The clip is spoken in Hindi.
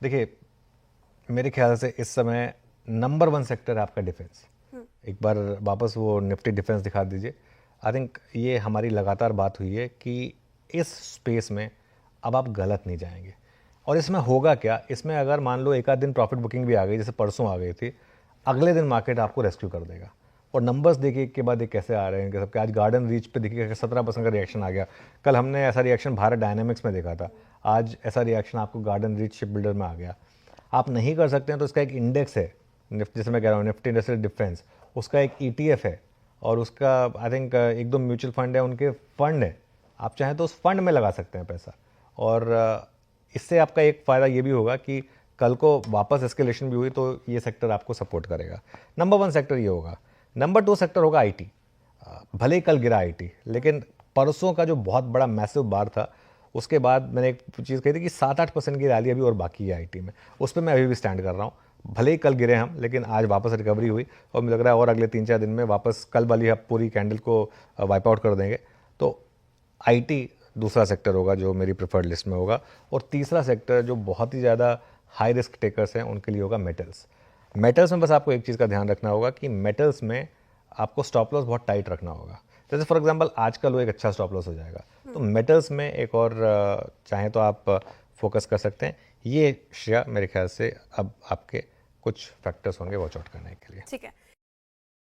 देखिए, मेरे ख्याल से इस समय नंबर वन सेक्टर है आपका डिफेंस। एक बार वापस वो निफ्टी डिफेंस दिखा दीजिए। आई थिंक ये हमारी लगातार बात हुई है कि इस स्पेस में अब आप गलत नहीं जाएंगे। और इसमें होगा क्या, इसमें अगर मान लो एक आध दिन प्रॉफिट बुकिंग भी आ गई, जैसे परसों आ गई थी, अगले दिन मार्केट आपको रेस्क्यू कर देगा। और नंबर्स देखिए एक के बाद एक कैसे आ रहे हैं कि सबके। आज गार्डन रीच पे देखिए 17% का रिएक्शन आ गया। कल हमने ऐसा रिएक्शन भारत डायनेमिक्स में देखा था, आज ऐसा रिएक्शन आपको गार्डन रीच शिप बिल्डर में आ गया। आप नहीं कर सकते हैं तो इसका एक इंडेक्स है, जैसे मैं कह रहा हूँ निफ्टी इंडस्ट्रियल डिफेंस, उसका एक ETF है और उसका आई थिंक एक दो म्यूचुअल फंड है, उनके फंड है। आप चाहें तो उस फंड में लगा सकते हैं पैसा। और इससे आपका एक फ़ायदा ये भी होगा कि कल को वापस एस्केलेशन भी हुई तो ये सेक्टर आपको सपोर्ट करेगा। नंबर वन सेक्टर ये होगा। नंबर टू सेक्टर होगा IT। भले ही कल गिरा IT, लेकिन परसों का जो बहुत बड़ा मैसिव बार था, उसके बाद मैंने एक चीज़ कही थी कि 7-8% की रैली अभी और बाकी है IT में। उस पर मैं अभी भी स्टैंड कर रहा हूँ। भले ही कल गिरे हम, लेकिन आज वापस रिकवरी हुई और मुझे लग रहा है और अगले 3-4 दिन में वापस कल वाली आप पूरी कैंडल को वाइप आउट कर देंगे। तो IT दूसरा सेक्टर होगा जो मेरी प्रेफर्ड लिस्ट में होगा। और तीसरा सेक्टर जो बहुत ही ज़्यादा हाई रिस्क टेकर्स हैं उनके लिए होगा मेटल्स। मेटल्स में बस आपको एक चीज़ का ध्यान रखना होगा कि मेटल्स में आपको स्टॉप लॉस बहुत टाइट रखना होगा। जैसे फॉर एग्जांपल आज का लो एक अच्छा स्टॉप लॉस हो जाएगा, तो मेटल्स में एक और चाहें तो आप फोकस कर सकते हैं। ये श्रेया मेरे ख्याल से अब आपके कुछ फैक्टर्स होंगे वॉच आउट करने के लिए। ठीक है।